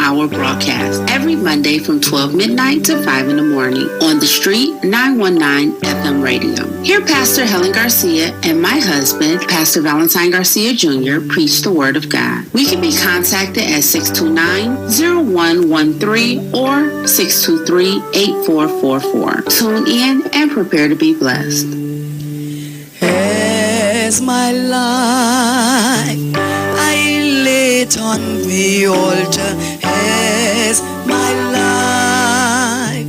Hour broadcast every Monday from 12 midnight to 5 in the morning on the street 919 FM radio. Here Pastor Helen Garcia and my husband, Pastor Valentine Garcia Jr., preach the Word of God. We can be contacted at 629-0113 or 623-8444. Tune in and prepare to be blessed. As my life I lay it on the altar, as my life.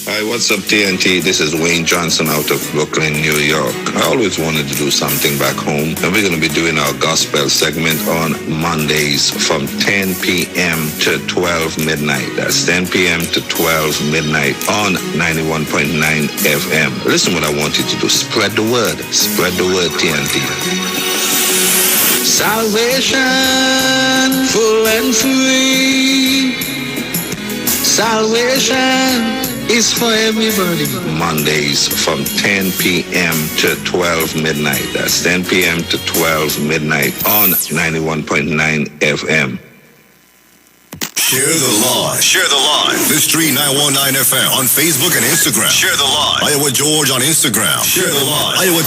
Hi, what's up, TNT? This is Wayne Johnson out of Brooklyn, New York. I always wanted to do something back home, and we're going to be doing our gospel segment on Mondays from 10 p.m. to 12 midnight. That's 10 p.m. to 12 midnight on 91.9 FM. Listen what I want you to do. Spread the word. Spread the word, TNT. Salvation, full and free. Salvation is for everybody. Mondays from 10 p.m. to 12 midnight. That's 10 p.m. to 12 midnight on 91.9 FM. Share the live. Share the live. The Street 919 FM on Facebook and Instagram. Share the live. Iowa George on Instagram. Share the live. Iowa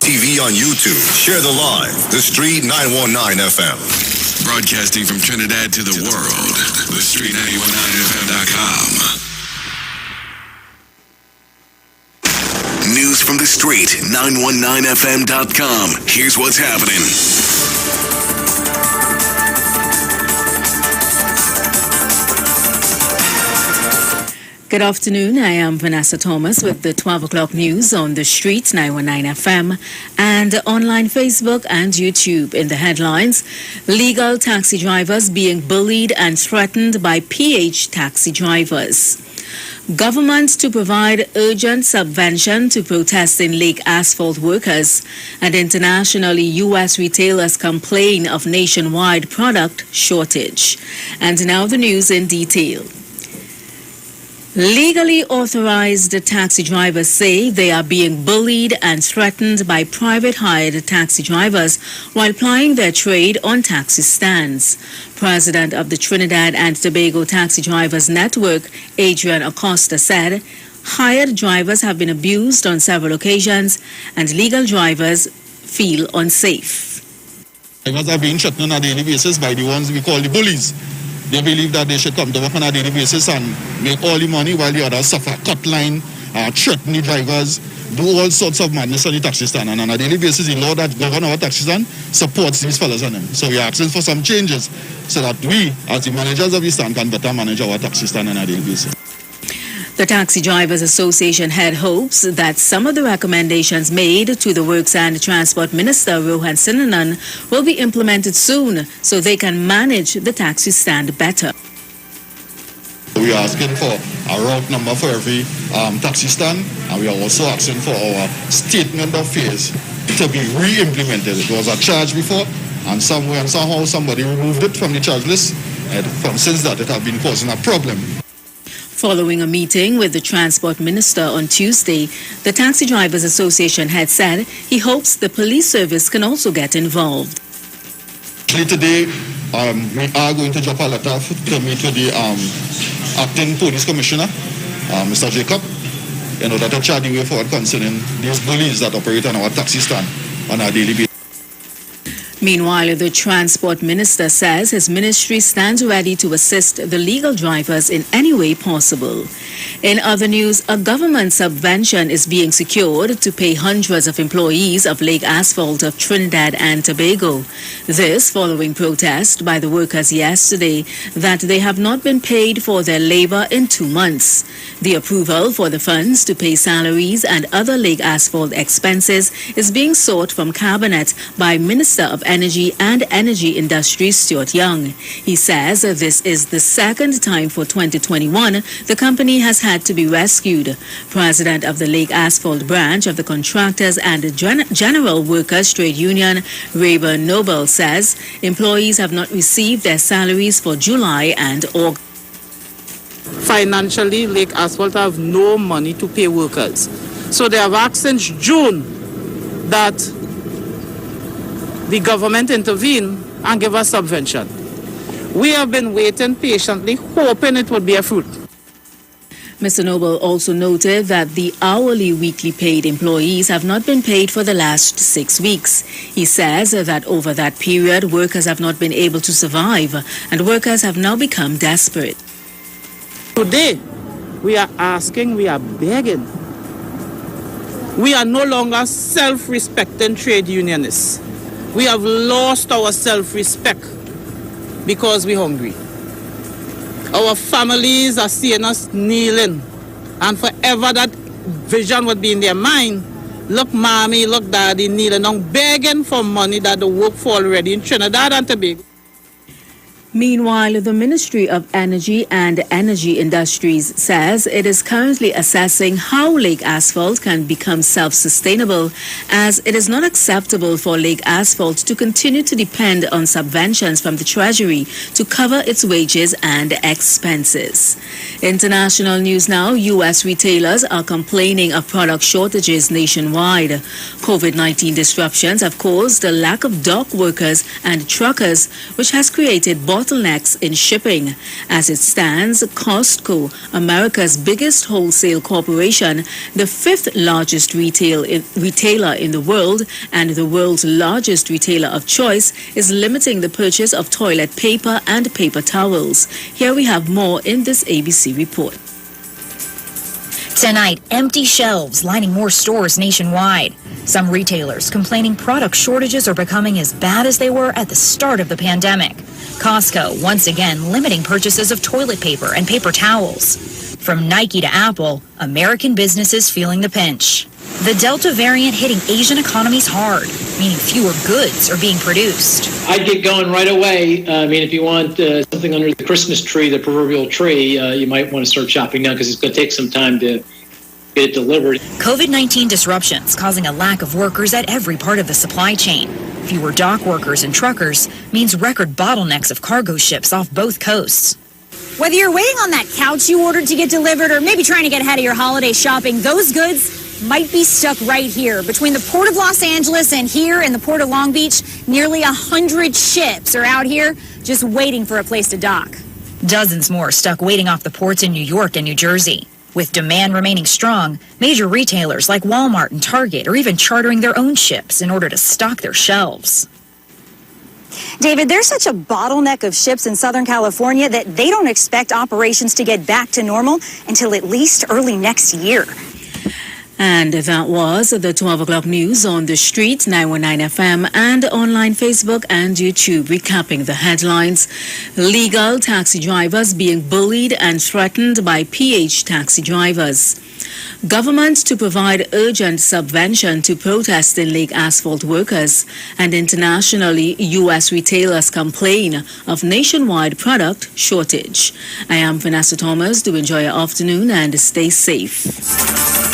TV on YouTube. Share the live. The Street 919 FM. Broadcasting from Trinidad to the world. The Street 919FM.com. News from the street, 919FM.com. Here's what's happening. Good afternoon. I am Vanessa Thomas with the 12 o'clock news on the street, 919 FM, and online Facebook and YouTube. In the headlines, legal taxi drivers being bullied and threatened by PH taxi drivers. Government to provide urgent subvention to protesting Lake Asphalt workers, and internationally U.S. retailers complain of nationwide product shortage. And now the news in detail. Legally authorized taxi drivers say they are being bullied and threatened by private hired taxi drivers while plying their trade on taxi stands. President of the Trinidad and Tobago Taxi Drivers Network, Adrian Acosta, said hired drivers have been abused on several occasions and legal drivers feel unsafe. Drivers are being threatened on a daily basis by the ones we call the bullies. They believe that they should come to work on a daily basis and make all the money while the others suffer, cut line, threaten the drivers, do all sorts of madness on the taxi stand. And on a daily basis, the law that governs our taxi stand supports these fellows on them. So we are asking for some changes so that we, as the managers of the stand, can better manage our taxi stand on a daily basis. The Taxi Drivers Association head hopes that some of the recommendations made to the Works and Transport Minister, Rohan Sinanan, will be implemented soon so they can manage the taxi stand better. We are asking for a route number for every taxi stand, and we are also asking for our statement of fares to be re-implemented. It was a charge before, and somewhere and somehow somebody removed it from the charge list, and since that it has been causing a problem. Following a meeting with the Transport Minister on Tuesday, the Taxi Drivers Association had said he hopes the police service can also get involved. Today, we are going to drop a letter to meet with the Acting Police Commissioner, Mr. Jacob, in order to chart the way forward concerning these bullies that operate on our taxi stand on a daily basis. Meanwhile, the Transport Minister says his ministry stands ready to assist the legal drivers in any way possible. In other news, a government subvention is being secured to pay hundreds of employees of Lake Asphalt of Trinidad and Tobago. This following protest by the workers yesterday that they have not been paid for their labor in 2 months. The approval for the funds to pay salaries and other Lake Asphalt expenses is being sought from Cabinet by Minister of Energy and Energy Industries Stuart Young. He says this is the second time for 2021 the company has had to be rescued. President of the Lake Asphalt branch of the Contractors and General Workers Trade Union, Rayburn Noble, says employees have not received their salaries for July and August. Financially, Lake Asphalt have no money to pay workers. So they have asked since June that the government intervene and give us subvention. We have been waiting patiently, hoping it would bear fruit. Mr. Noble also noted that the hourly weekly paid employees have not been paid for the last 6 weeks. He says that over that period, workers have not been able to survive, and workers have now become desperate. Today, we are asking, we are begging. We are no longer self-respecting trade unionists. We have lost our self-respect because we're hungry. Our families are seeing us kneeling, and forever that vision would be in their mind. Look, mommy, look, daddy, kneeling down, begging for money that they work for already in Trinidad and Tobago. Meanwhile, the Ministry of Energy and Energy Industries says it is currently assessing how Lake Asphalt can become self-sustainable, as it is not acceptable for Lake Asphalt to continue to depend on subventions from the Treasury to cover its wages and expenses. International news now. U.S. retailers are complaining of product shortages nationwide. COVID-19 disruptions have caused a lack of dock workers and truckers, which has created bottlenecks in shipping. As it stands, Costco, America's biggest wholesale corporation, the fifth largest retailer in the world, and the world's largest retailer of choice, is limiting the purchase of toilet paper and paper towels. Here we have more in this ABC report. Tonight, empty shelves lining more stores nationwide. Some retailers complaining product shortages are becoming as bad as they were at the start of the pandemic. Costco once again limiting purchases of toilet paper and paper towels. From Nike to Apple, American businesses feeling the pinch. The Delta variant hitting Asian economies hard, meaning fewer goods are being produced. I'd get going right away. If you want something under the Christmas tree, the proverbial tree, you might want to start shopping now because it's going to take some time to get it delivered. COVID-19 disruptions causing a lack of workers at every part of the supply chain. Fewer dock workers and truckers means record bottlenecks of cargo ships off both coasts. Whether you're waiting on that couch you ordered to get delivered or maybe trying to get ahead of your holiday shopping, those goods might be stuck right here. Between the Port of Los Angeles and here in the Port of Long Beach, nearly 100 ships are out here just waiting for a place to dock. Dozens more stuck waiting off the ports in New York and New Jersey. With demand remaining strong, major retailers like Walmart and Target are even chartering their own ships in order to stock their shelves. David, there's such a bottleneck of ships in Southern California that they don't expect operations to get back to normal until at least early next year. And that was the 12 o'clock news on the street, 919 FM, and online Facebook and YouTube. Recapping the headlines: legal taxi drivers being bullied and threatened by PH taxi drivers. Government to provide urgent subvention to protesting Lake Asphalt workers. And internationally, U.S. retailers complain of nationwide product shortage. I am Vanessa Thomas. Do enjoy your afternoon and stay safe.